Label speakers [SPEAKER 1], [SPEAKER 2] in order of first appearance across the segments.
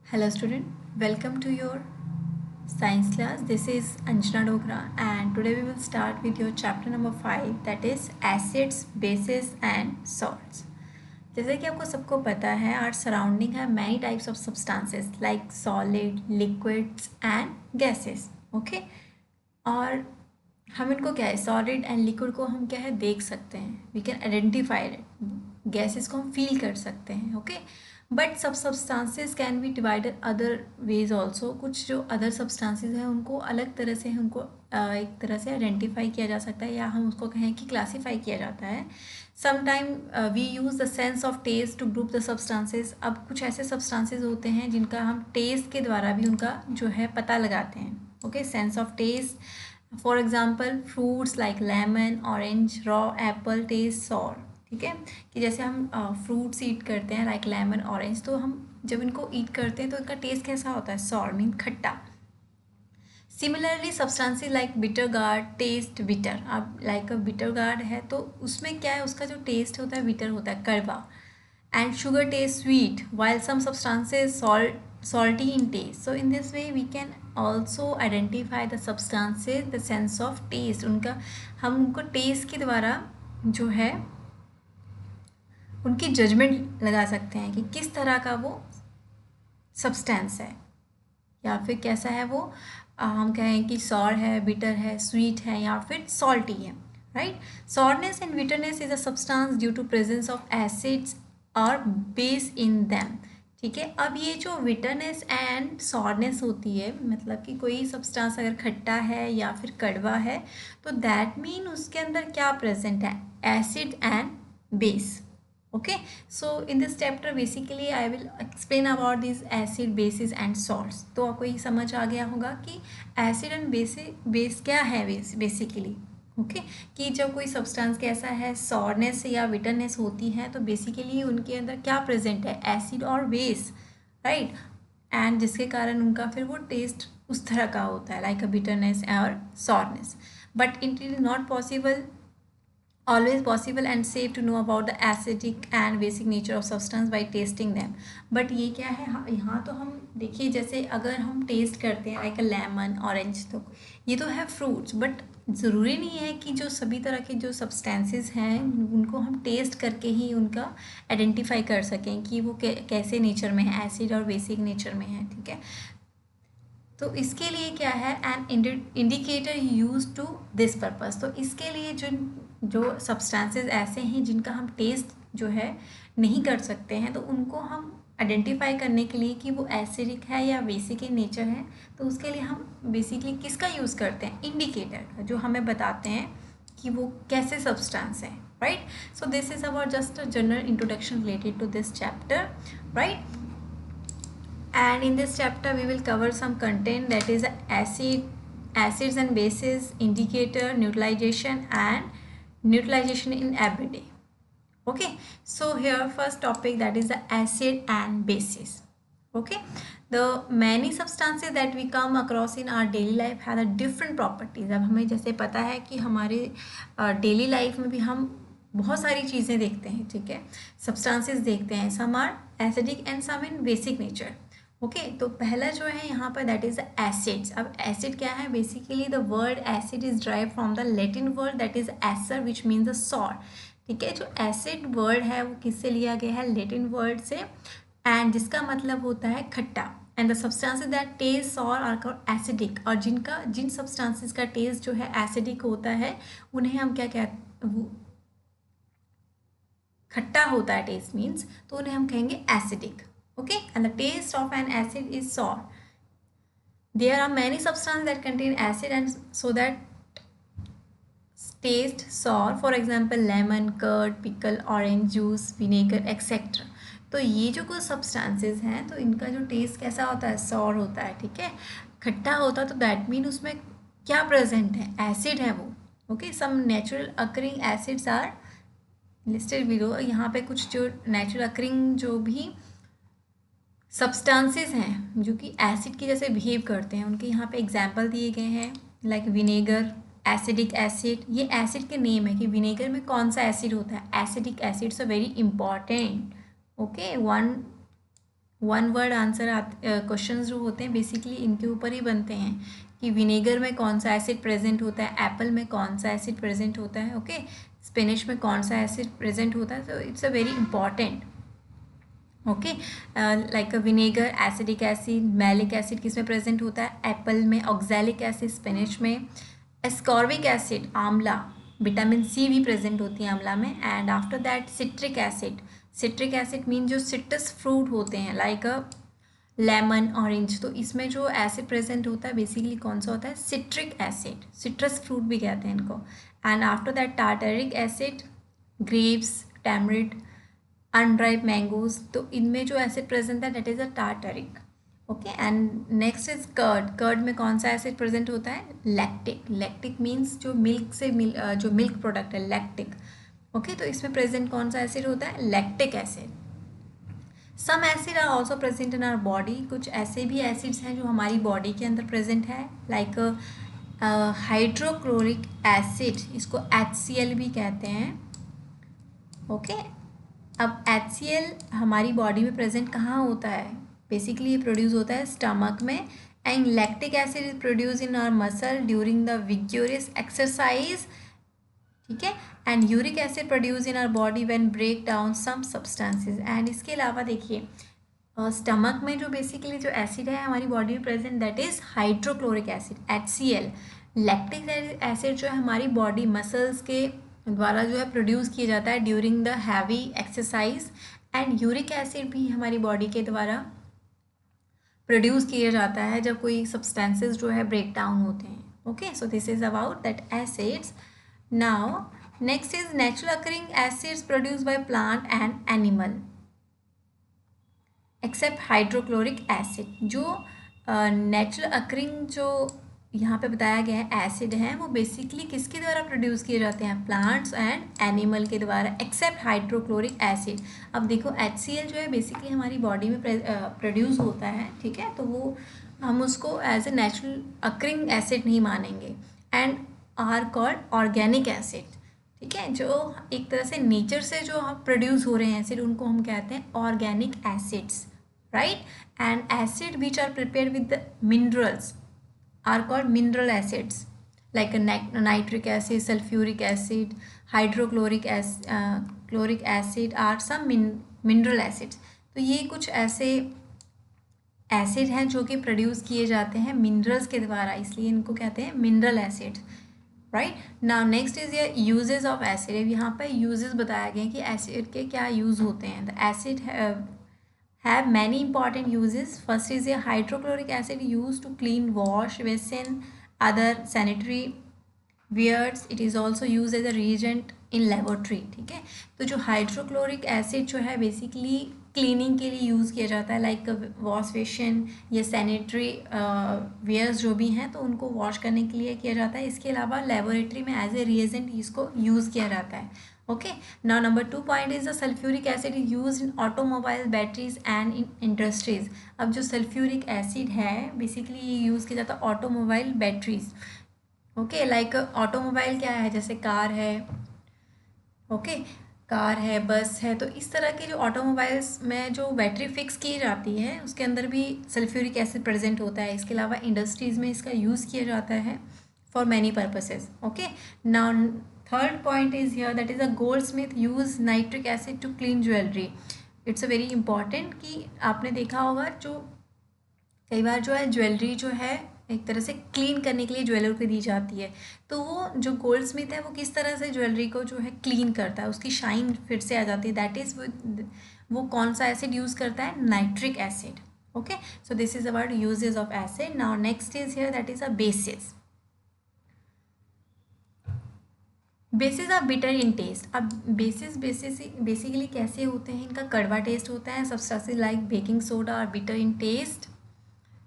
[SPEAKER 1] Hello student, welcome to your science class. This is Anjana Dogra and today we will start with your chapter number 5 that is acids, bases and salts. जैसे कि आपको सबको पता है our surrounding have many types of substances like solid, liquids and gases. Okay? और हम इनको क्या है सॉलिड एंड लिक्विड को हम क्या है देख सकते हैं we can identify it gases को हम फील कर सकते हैं ओके बट सब substances can be divided other ways also कुछ जो अदर सब्सटेंसेस हैं उनको अलग तरह से उनको एक तरह से आइडेंटिफाई किया जा सकता है या हम उसको कहें कि क्लासीफाई किया जाता है sometime we use the sense of taste to group the substances अब कुछ ऐसे सब्सटेंसेस होते हैं जिनका हम टेस्ट के द्वारा भी उनका जो है पता लगाते हैं okay sense of taste for example fruits like lemon orange raw apple taste sour ठीक है कि जैसे हम फ्रूट्स ईट करते हैं लाइक लेमन ऑरेंज तो हम जब इनको ईट करते हैं तो इनका टेस्ट कैसा होता है सॉर मीन खट्टा similarly substances like bitter gourd test bitter अब लाइक अ बिटर गार्ड है तो उसमें क्या है उसका जो टेस्ट होता है बिटर होता है कड़वा and sugar tastes sweet while some substances salty in taste so in this way we can also identify the substances the sense of taste उनका हम उनको टेस्ट के द्वारा जो है उनकी जजमेंट लगा सकते हैं कि किस तरह का वो सब्सटेंस है या फिर कैसा है वो हम कहें कि सॉर है बिटर है स्वीट है या फिर सॉल्टी है right sourness and bitterness is a substance due to presence of acids और बेस इन दैम ठीक है अब ये जो बिटरनेस एंड सॉरनेस होती है मतलब कि कोई सब्सटेंस अगर खट्टा है या फिर कड़वा है तो दैट मीन उसके अंदर क्या प्रेजेंट है acid and base okay so in this chapter basically I will explain about these acid bases and salts तो आपको ये समझ आ गया होगा कि एसिड एंड बेस क्या है बेसिकली ओके कि जब कोई सब्सटेंस कैसा है सॉरनेस या बिटरनेस होती है तो बेसिकली उनके अंदर क्या प्रेजेंट है एसिड और बेस राइट एंड जिसके कारण उनका फिर वो टेस्ट उस तरह का होता है लाइक अ बिटरनेस और sourness but it is not possible always possible and safe to know about the acidic and basic nature of substance by tasting them but ये क्या है यहाँ तो हम देखिए जैसे अगर हम टेस्ट करते हैं लाइक लेमन ऑरेंज तो ये तो है फ्रूट्स बट ज़रूरी नहीं है कि जो सभी तरह के जो सब्सटेंसेस हैं उनको हम टेस्ट करके ही उनका आइडेंटिफाई कर सकें कि वो कैसे नेचर में है एसिड और बेसिक नेचर में है ठीक है तो इसके लिए क्या है an indicator use to this purpose तो इसके लिए जो सब्सटेंसेस ऐसे हैं जिनका हम टेस्ट जो है नहीं कर सकते हैं तो उनको हम आइडेंटिफाई करने के लिए कि वो एसिडिक है या बेसिक इन नेचर है तो उसके लिए हम बेसिकली किसका यूज़ करते हैं इंडिकेटर का जो हमें बताते हैं कि वो कैसे सब्सटेंस है right so this is about just a general introduction related to this chapter right and in this chapter we will cover some content that is acids and bases indicator neutralization and neutralization in everyday okay so here first topic that is the acid and bases okay the many substances that we come across in our daily life have a different properties अब हमें जैसे पता है कि हमारे daily life में भी हम बहुत सारी चीज़ें देखते हैं ठीक है सब्सटेंसेस देखते हैं some are acidic and some in basic nature okay तो पहला जो है यहाँ पर दैट इज एसिड्स अब एसिड क्या है basically the word acid is drive from the Latin word that is acer which means the sour ठीक है जो एसिड वर्ड है वो किससे लिया गया है लैटिन वर्ड से एंड जिसका मतलब होता है खट्टा and the substances that taste sour are called acidic और जिन सब्सटेंसेस का टेस्ट जो है एसिडिक होता है उन्हें हम क्या कहते वो खट्टा होता है टेस्ट मीन्स तो उन्हें हम कहेंगे acidic okay and the taste of an acid is sour there are many substances that contain acid and so that taste sour for example lemon curd pickle orange juice vinegar etc तो ये जो कुछ substances हैं तो इनका जो test कैसा होता है सॉर होता है ठीक है खट्टा होता है तो दैट मीन उसमें क्या प्रेजेंट है एसिड है वो okay some natural occurring acids are listed below यहाँ पे कुछ जो नेचुरल अकरिंग जो भी सब्सटेंसेस हैं जो कि एसिड की जैसे बिहेव करते हैं उनके यहाँ पे एग्जांपल दिए गए हैं लाइक विनेगर एसिडिक एसिड ये एसिड के नेम है कि विनेगर में कौन सा एसिड होता है acidic acid so very important okay one one word answer question जो होते हैं बेसिकली इनके ऊपर ही बनते हैं कि विनेगर में कौन सा एसिड प्रेजेंट होता है, एप्पल में कौन सा एसिड प्रेजेंट होता है, ओके, स्पिनिश में कौन सा एसिड प्रेजेंट होता है. So it's a very important. Okay, like vinegar acidic acid, malic acid किस में प्रेजेंट होता है, एप्पल में, ऑक्सैलिक एसिड स्पिनिश में, एस्कॉर्बिक एसिड आंवला, विटामिन सी भी प्रेजेंट होती है आंवला में. And after that citric acid. Citric acid mean जो सिट्रस फ्रूट होते हैं लाइक लेमन, ऑरेंज, तो इसमें जो एसिड प्रेजेंट होता है बेसिकली कौन सा होता है, सिट्रिक एसिड, सिट्रस फ्रूट भी कहते हैं इनको. And after that tartaric acid, grapes, tamarind, unripe mangoes, तो इनमें जो एसिड प्रेजेंट है that is a tartaric. Okay, and next is curd. Curd में कौन सा एसिड प्रेजेंट होता है, लैक्टिक. लैक्टिक मीन्स जो मिल्क से जो मिल्क प्रोडक्ट है लैक्टिक. ओके, तो इसमें प्रेजेंट कौन सा एसिड होता है, lactic acid. Some acid are also present in our body. कुछ ऐसे भी एसिड्स हैं जो हमारी बॉडी के अंदर प्रेजेंट है लाइक हाइड्रोक्लोरिक एसिड, इसको HCl भी कहते हैं. ओके, अब HCl हमारी बॉडी में प्रेजेंट कहाँ होता है, बेसिकली ये प्रोड्यूस होता है स्टमक में. And lactic acid is produce in our muscle during the vigorous exercise. ठीक है, and uric acid produce in our body when break down some substances. And इसके अलावा देखिए स्टमक में जो बेसिकली जो एसिड है हमारी बॉडी में present that is hydrochloric acid HCl. Lactic acid जो है हमारी बॉडी मसल्स के द्वारा जो है प्रोड्यूस किया जाता है during the heavy exercise. And uric acid भी हमारी बॉडी के द्वारा प्रोड्यूस किया जाता है जब कोई सब्सटेंसेस जो है ब्रेक डाउन होते हैं. Okay, so this is about that acids. Now next is natural occurring acids produce by plant and animal except hydrochloric acid. जो नेचुरल अकरिंग जो यहाँ पे बताया गया है एसिड हैं वो बेसिकली किसके द्वारा प्रोड्यूस किए जाते हैं, प्लांट्स एंड एनिमल के द्वारा एक्सेप्ट हाइड्रोक्लोरिक एसिड. अब देखो HCl जो है बेसिकली हमारी बॉडी में प्रोड्यूस होता है, ठीक है, तो वो हम उसको as a natural occurring acid नहीं मानेंगे. And are called organic acid. ठीक है, जो एक तरह से नेचर से जो प्रोड्यूस हो रहे हैं एसिड उनको हम कहते हैं organic acids, right. And acid which are prepared with minerals are called mineral acids like nitric acid, sulfuric acid, chloric acid are some mineral acids. तो ये कुछ ऐसे एसिड हैं जो कि प्रोड्यूस किए जाते हैं मिनरल्स के द्वारा, इसलिए इनको कहते हैं mineral acids, right. Now next is ये यूजेस ऑफ एसिड. यहाँ पे यूजेस बताया गया कि एसिड के क्या यूज़ होते हैं. The acid have many important uses. First is a hydrochloric acid used to clean wash basin, other sanitary wares. It is also used as a reagent in laboratory. ठीक है, तो जो हाइड्रोक्लोरिक एसिड जो है basically cleaning के लिए use किया जाता है लाइक वॉश बेसिन या सैनिटरी वेयर्स जो भी हैं तो उनको वॉश करने के लिए किया जाता है. इसके अलावा लेबोरेटरी में एज ए रिएजेंट इसको यूज़ किया जाता है. Okay, now number 2 point is the sulfuric acid is used in automobile batteries and in industries. अब जो सल्फ्यूरिक एसिड है बेसिकली ये यूज़ किया जाता है automobile batteries. Okay, like automobile क्या है, जैसे कार है, ओके, कार है, बस है, तो इस तरह के जो ऑटोमोबाइल्स में जो बैटरी फिक्स की जाती है उसके अंदर भी सल्फ्यूरिक एसिड प्रेजेंट होता है. इसके अलावा इंडस्ट्रीज़ में इसका यूज़ किया जाता है for many purposes. Okay, now third point is here that is a goldsmith use nitric acid to clean jewelry. It's a very important कि आपने देखा होगा जो कई बार जो है ज्वेलरी जो है एक तरह से क्लीन करने के लिए ज्वेलर को दी जाती है, तो वो जो गोल्ड स्मिथ है वो किस तरह से ज्वेलरी को जो है क्लीन करता है, उसकी शाइन फिर से आ जाती है. दैट इज़ वो कौन सा एसिड यूज़ करता है, nitric acid. Okay, so this is about uses of acid. Now next is here that is a bases. Bases of bitter in taste. अब बेसिस बेसिकली कैसे होते हैं, इनका कड़वा टेस्ट होता है. सब्सटेंसेस लाइक बेकिंग सोडा और bitter in taste,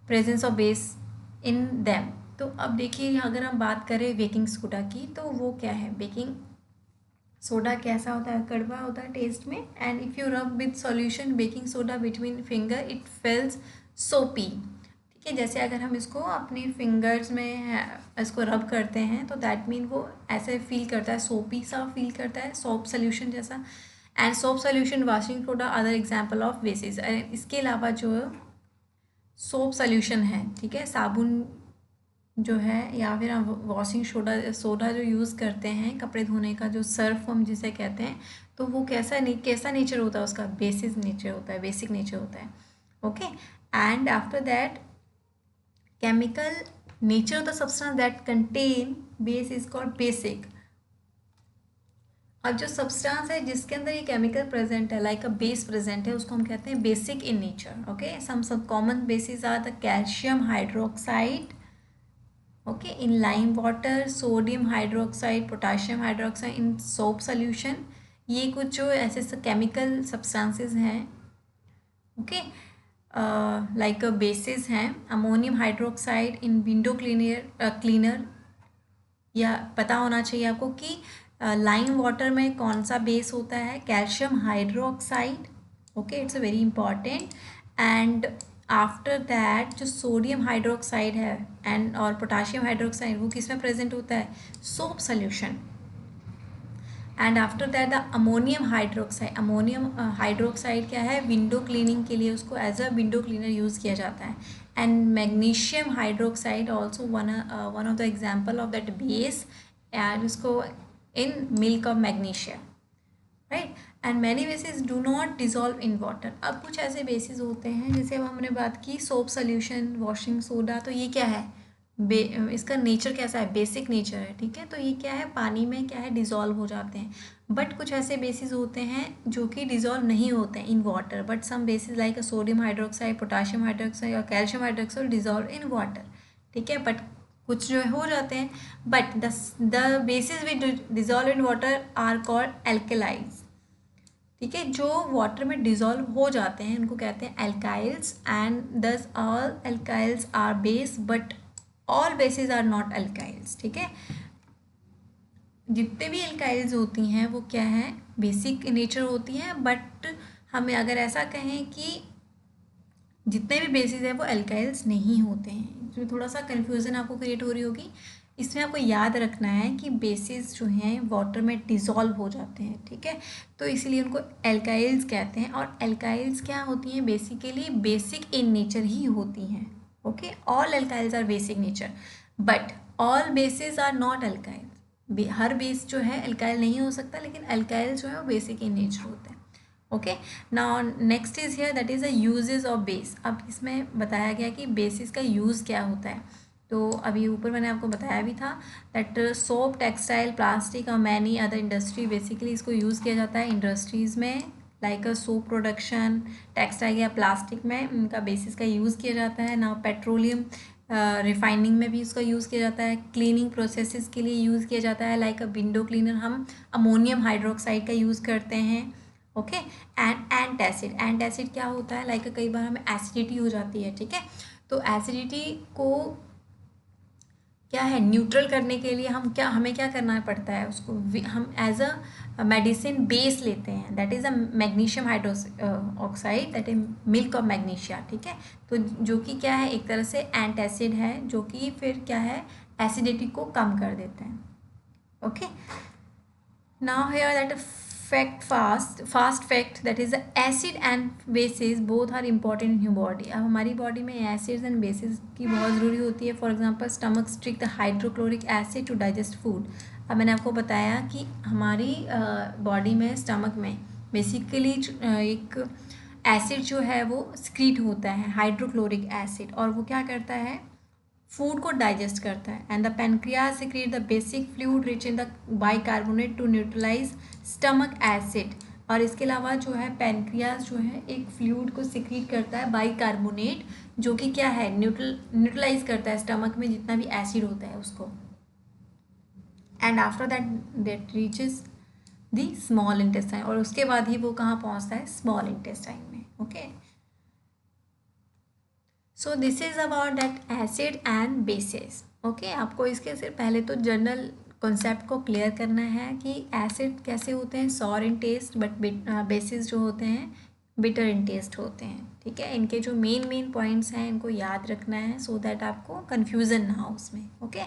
[SPEAKER 1] presence of base in them. तो अब देखिए अगर हम बात करें बेकिंग सोडा की तो वो क्या है, बेकिंग सोडा कैसा होता है, कड़वा होता है टेस्ट में. And if you rub with solution baking soda between finger it fails सोपी. ठीक है, जैसे अगर हम इसको अपनी फिंगर्स में इसको रब करते हैं तो दैट मीन वो ऐसे फील करता है, सोपी सा फील करता है, सोप सोल्यूशन जैसा. And soap solution, washing soda, other example of basis. इसके अलावा जो सोप सोल्यूशन है, ठीक है, साबुन जो है या फिर हम वॉशिंग सोडा जो यूज़ करते हैं कपड़े धोने का, जो सर्फ हम जिसे कहते हैं, तो वो कैसा नेचर होता है उसका, बेसिस नेचर होता है, बेसिक नेचर होता है। Okay, and after that chemical nature of the substance that contain base is called basic. अब जो सब्सटेंस है जिसके अंदर ये केमिकल प्रेजेंट है, लाइक अ बेस प्रेजेंट है, उसको हम कहते हैं basic in nature. Okay, some common bases are the calcium hydroxide, okay, in lime water, sodium hydroxide, potassium hydroxide in soap solution. ये कुछ जो ऐसे केमिकल सब्सटेंसेस हैं, ओके, लाइक बेसिस हैं। अमोनियम हाइड्रोक्साइड इन विंडो क्लीनर, या पता होना चाहिए आपको कि लाइम वाटर में कौन सा बेस होता है, calcium hydroxide. Okay, it's very important. And after that जो सोडियम हाइड्रोक्साइड है एंड और पोटाशियम हाइड्रोक्साइड, वो किस में प्रेजेंट होता है, soap solution. And after that the ammonium hydroxide क्या है, विंडो क्लीनिंग के लिए उसको as a window cleaner use किया जाता है। And magnesium hydroxide also one of the example of that base, and उसको in milk of magnesium, right. And many basis do not dissolve in water. अब कुछ ऐसे बेसिस होते हैं, जैसे अब हमने बात की सोप सोल्यूशन, वॉशिंग सोडा, तो ये क्या है, इसका नेचर कैसा है, बेसिक नेचर है, ठीक है, तो ये क्या है, पानी में क्या है, डिजॉल्व हो जाते हैं। बट कुछ ऐसे बेसिस होते हैं जो कि डिजॉल्व नहीं होते हैं in water, but some bases like sodium hydroxide, potassium hydroxide और calcium hydroxide dissolve in water, ठीक है, बट कुछ जो हो जाते हैं। But the bases which dissolve in water are called alkalis, ठीक है, जो वाटर में डिजॉल्व हो जाते हैं उनको कहते हैं alkalis. And these all alkalis are base but all bases are not alkalis, ठीक है। जितने भी एल्काइल्स होती हैं वो क्या है, बेसिक नेचर होती हैं, बट हमें अगर ऐसा कहें कि जितने भी बेसिस हैं वो एल्काइल्स नहीं होते हैं। इसमें थोड़ा सा कन्फ्यूज़न आपको क्रिएट हो रही होगी। इसमें आपको याद रखना है कि बेसिस जो हैं वाटर में डिज़ोल्व हो जाते हैं, ठीक है, तो इसीलिए उनको एल्काइल्स कहते हैं। और एल्काइल्स क्या होती हैं, बेसिकली बेसिक इन नेचर ही होती हैं। Okay, all alkalis are basic nature but all bases are not alkalis. हर बेस जो है एल्काइल नहीं हो सकता, लेकिन एल्काइल्स जो है वो बेसिक इन नेचर होते हैं। Okay, now next is here that is a uses of base. अब इसमें बताया गया कि बेसिस का यूज़ क्या होता है। तो अभी ऊपर मैंने आपको बताया भी था दैट सोप, टेक्सटाइल, प्लास्टिक और मैनी अदर इंडस्ट्री, बेसिकली इसको यूज़ किया जाता है इंडस्ट्रीज़ में, लाइक सोप प्रोडक्शन, टेक्सटाइल या प्लास्टिक में उनका बेसिस का यूज़ किया जाता है। नाउ पेट्रोलियम रिफाइनिंग में भी इसका यूज़ किया जाता है, क्लीनिंग प्रोसेसेस के लिए यूज़ किया जाता है, लाइक अ विंडो क्लीनर हम अमोनियम हाइड्रोक्साइड का यूज़ करते हैं। ओके, एंड एंटासिड क्या होता है, लाइक कई बार हमें एसिडिटी हो जाती है, ठीक है, तो एसिडिटी को क्या है, न्यूट्रल करने के लिए हमें क्या करना पड़ता है, उसको हम एज अ मेडिसिन बेस लेते हैं, that is a magnesium oxide, that is milk of magnesia, ठीक है, तो जो कि क्या है, एक तरह से एंटासिड है, जो कि फिर क्या है, एसिडिटी को कम कर देते हैं। Okay, now here that fast fact that is the acid and bases both are important in human body। अब हमारी बॉडी में एसिड्स एंड बेसिस की बहुत ज़रूरी होती है। For example stomach strike the hydrochloric acid to digest food. अब मैंने आपको बताया कि हमारी बॉडी में, स्टमक में बेसिकली एक एसिड जो है वो स्क्रीट होता है, हाइड्रोक्लोरिक एसिड, और वो क्या करता है, फूड को डाइजेस्ट करता है। And the pancreas secrete the basic fluid rich in the bicarbonate to neutralise stomach acid. और इसके अलावा जो है पेनक्रियाज जो है एक फ्लूइड को सिक्रीट करता है, बाइकार्बोनेट, जो कि क्या है, न्यूट्रलाइज करता है स्टमक में जितना भी एसिड होता है उसको। And after that reaches the small intestine, और उसके बाद ही वो कहाँ पहुँचता है, स्मॉल इंटेस्टाइन में। Okay, so this is about that acid and bases. Okay, आपको इसके सिर्फ पहले तो जनरल कॉन्सेप्ट को क्लियर करना है कि एसिड कैसे होते हैं, sour in taste, but bases जो होते हैं बिटर इन टेस्ट होते हैं, ठीक है। इनके जो मेन पॉइंट्स हैं इनको याद रखना है, सो दैट आपको कन्फ्यूज़न ना हो उसमें। ओके,